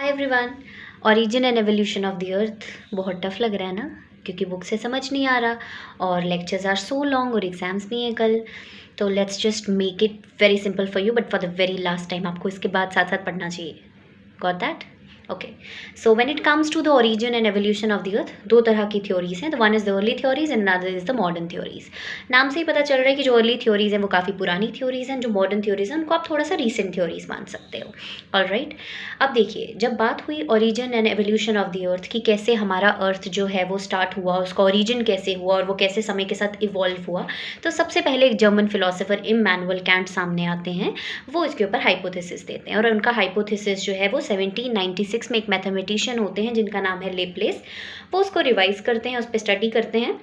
Hi everyone. Origin and evolution of the अर्थ बहुत tough लग रहा है ना, क्योंकि बुक से समझ नहीं आ रहा और लेक्चर्स आर सो लॉन्ग और एग्जाम्स भी हैं कल। तो let's just make it very simple for you, but for the very last time आपको इसके बाद साथ साथ पढ़ना चाहिए। Got that? Okay. So when it comes to the origin and evolution of the earth, दो तरह की थ्योरीज हैं। The one is the early theories and another is the modern theories. नाम से ही पता चल रहा है कि जो अर्ली थ्योरीज हैं वो काफ़ी पुरानी थ्योरीज हैं, जो मॉडर्न थ्योरीज हैं उनको आप थोड़ा सा रीसेंट थ्योरीज मान सकते हो। ऑलराइट, अब देखिए, जब बात हुई origin and evolution of the अर्थ की, कैसे हमारा अर्थ जो है वो स्टार्ट हुआ, उसका ओरिजिन कैसे हुआ और वो कैसे समय के साथ इवॉल्व हुआ, तो सबसे पहले एक जर्मन फिलोसोफर इमैनुअल कैंट सामने आते हैं। वो इसके ऊपर हाइपोथेसिस देते हैं और उनका हाइपोथेसिस जो है वो 1796 में एक मैथमेटिशियन होते हैं जिनका नाम है लेप्लेस, वो उसको रिवाइज करते हैं, उस पर स्टडी करते हैं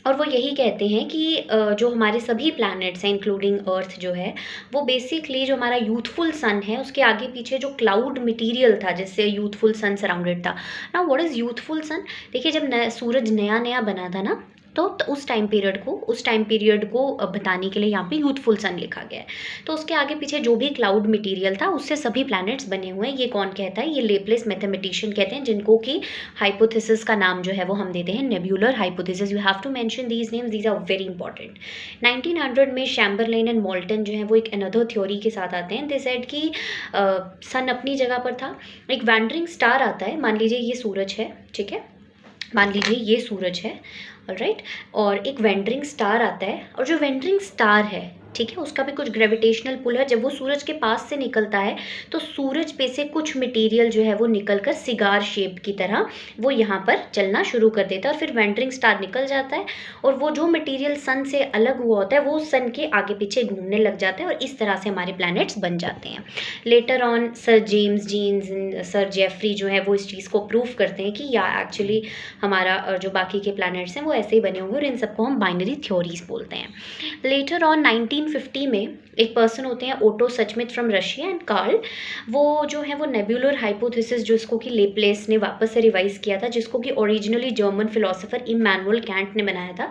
और वो यही कहते हैं कि जो हमारे सभी प्लैनेट्स हैं इंक्लूडिंग अर्थ जो है, वो बेसिकली जो हमारा यूथफुल सन है उसके आगे पीछे जो क्लाउड मटेरियल था जिससे यूथफुल सन सराउंडेड था। ना व्हाट इज़ यूथफुल सन? देखिए, जब सूरज नया नया बना था ना, तो उस टाइम पीरियड को बताने के लिए यहाँ पे यूथफुल सन लिखा गया है। तो उसके आगे पीछे जो भी क्लाउड मटेरियल था उससे सभी प्लैनेट्स बने हुए हैं। ये कौन कहता है? ये लेप्लेस मैथमेटिशियन कहते हैं, जिनको कि हाइपोथेसिस का नाम जो है वो हम देते हैं nebular hypothesis. You have to mention these names, these are very important. 1900 में शैम्बरलेन एंड मोल्टन जो है वो एक अनदर थ्योरी के साथ आते हैं। दे सेड कि सन अपनी जगह पर था, एक वैंडरिंग स्टार आता है, मान लीजिए ये सूरज है, ठीक है, मान लीजिए ये सूरज है, ऑलराइट, और एक वेंडरिंग स्टार आता है, और जो वेंडरिंग स्टार है, ठीक है, उसका भी कुछ ग्रेविटेशनल पुल है। जब वो सूरज के पास से निकलता है तो सूरज पे से कुछ मटेरियल जो है वो निकलकर सिगार शेप की तरह वो यहाँ पर चलना शुरू कर देता है और फिर वेंडरिंग स्टार निकल जाता है और वो जो मटेरियल सन से अलग हुआ होता है वो सन के आगे पीछे घूमने लग जाता है और इस तरह से हमारे प्लैनेट्स बन जाते हैं। Later on sir James Jeans, sir Jeffrey जो है वो इस चीज़ को प्रूव करते हैं कि या एक्चुअली हमारा जो बाकी के प्लैनेट्स हैं वो ऐसे ही बने होंगे और इन सबको हम बाइनरी थ्योरीज बोलते हैं। लेटर ऑन 1950 में एक पर्सन होते हैं Otto Schmidt from Russia and Karl, वो जो है वो नेब्यूलर हाइपोथेसिस जो इसको कि लेप्लेस ने वापस से रिवाइज किया था, जिसको कि originally German philosopher Immanuel Kant ने बनाया था,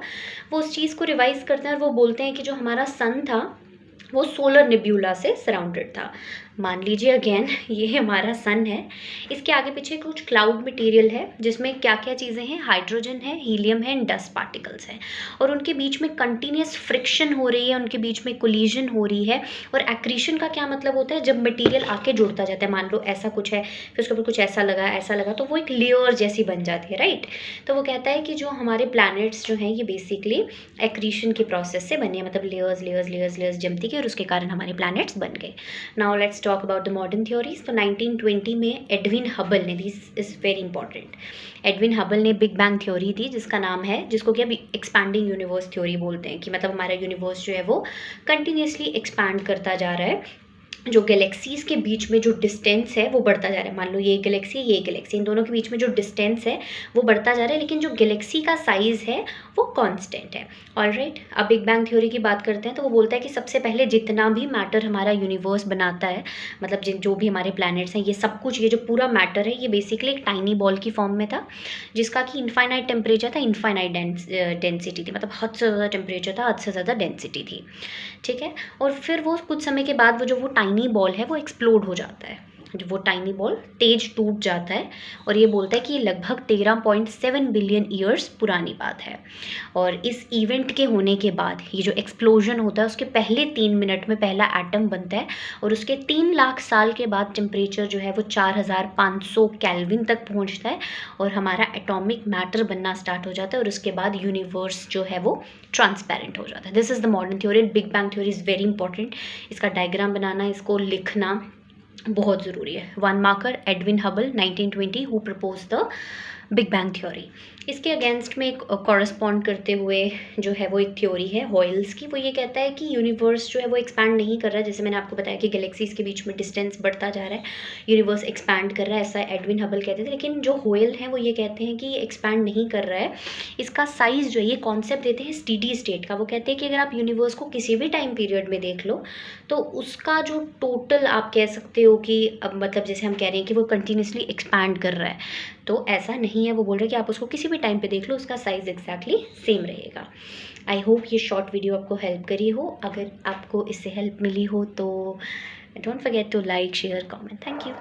वो उस चीज़ को रिवाइज करते हैं और वो बोलते हैं कि जो हमारा सन था वो सोलर निब्यूला से सराउंडेड था। मान लीजिए अगेन ये हमारा सन है, इसके आगे पीछे कुछ क्लाउड मटेरियल है जिसमें क्या क्या चीज़ें हैं, हाइड्रोजन है, हीलियम है, डस्ट पार्टिकल्स हैं, और उनके बीच में कंटिन्यूस फ्रिक्शन हो रही है, उनके बीच में कोलिजन हो रही है। और एक्रीशन का क्या मतलब होता है? जब मटेरियल आके जुड़ता जाता है, मान लो ऐसा कुछ है, फिर उसके ऊपर कुछ ऐसा लगा तो वो एक लेयर जैसी बन जाती है, राइट। तो वो कहता है कि जो हमारे प्लैनेट्स जो हैं ये बेसिकली एक्रीशन के प्रोसेस से बने हैं, मतलब लेयर्स लेयर्स लेयर्स लेयर्स जमती गई और उसके कारण हमारे प्लैनेट्स बन गए। Now let's talk about the modern theories. तो 1920 में एडविन हबल ने, this is very important, Edwin Hubble ने बिग बैंग थ्योरी दी, जिसका नाम है, जिसको कि अभी एक्सपैंडिंग यूनिवर्स थ्योरी बोलते हैं, कि मतलब हमारा यूनिवर्स जो है वो कंटिन्यूसली एक्सपैंड करता जा रहा है। जो गैलेक्सीज के बीच में जो डिस्टेंस है वो बढ़ता जा रहा है, मान लो ये गैलेक्सी ये गैलेक्सी, इन दोनों के बीच में जो डिस्टेंस है वो बढ़ता जा रहा है, लेकिन जो गैलेक्सी का साइज़ है वो कांस्टेंट है। ऑलराइट, अब बिग बैंग थ्योरी की बात करते हैं तो वो बोलता है कि सबसे पहले जितना भी मैटर हमारा यूनिवर्स बनाता है, मतलब जो भी हमारे प्लैनेट्स हैं, ये सब कुछ, ये जो पूरा मैटर है ये बेसिकली एक टाइनी बॉल की फॉर्म में था, जिसका कि इनफाइनाइट टेम्परेचर था, इनफाइनाइट डेंसिटी थी, मतलब हद से ज़्यादा टेम्परेचर था, हद से ज़्यादा डेंसिटी थी, ठीक है। और फिर वो कुछ समय के बाद वो टाइनी बॉल है वो एक्सप्लोड हो जाता है, जो वो टाइनी बॉल तेज टूट जाता है, और ये बोलता है कि ये लगभग 13.7 बिलियन ईयर्स पुरानी बात है। और इस इवेंट के होने के बाद ये जो एक्सप्लोजन होता है उसके पहले 3 मिनट में पहला एटम बनता है, और उसके 3 लाख साल के बाद टेम्परेचर जो है वो 4500 केल्विन तक पहुंचता है और हमारा एटॉमिक मैटर बनना स्टार्ट हो जाता है, और उसके बाद यूनिवर्स जो है वो ट्रांसपेरेंट हो जाता है। This is the modern theory. Big bang theory is very important, इसका डायग्राम बनाना, इसको लिखना बहुत ज़रूरी है। One marker, Edwin Hubble 1920 who propose the big bang theory. इसके अगेंस्ट में एक कॉरस्पॉन्ड करते हुए जो है वो एक थ्योरी है हॉयल्स की, वो ये कहता है कि यूनिवर्स जो है वो एक्सपैंड नहीं कर रहा है, जैसे मैंने आपको बताया कि गैलेक्सीज के बीच में डिस्टेंस बढ़ता जा रहा है, यूनिवर्स एक्सपैंड कर रहा है, ऐसा एडविन हबल कहते थे। लेकिन जो हॉयल हैं वो ये कहते हैं कि ये एक्सपैंड नहीं कर रहा है, इसका साइज़ जो है, ये कॉन्सेप्ट देते हैं स्टीडी स्टेट का। वो कहते हैं कि अगर आप यूनिवर्स को किसी भी टाइम पीरियड में देख लो तो उसका जो टोटल आप कह सकते हो कि अब मतलब जैसे हम कह रहे हैं कि वो कंटिन्यूसली एक्सपैंड कर रहा है, तो ऐसा नहीं है। वो बोल रहे हैं कि आप उसको किसी भी टाइम पे देख लो, उसका साइज़ एग्जैक्टली सेम रहेगा। आई होप ये शॉर्ट वीडियो आपको हेल्प करी हो। अगर आपको इससे हेल्प मिली हो तो don't forget to like share comment. Thank you.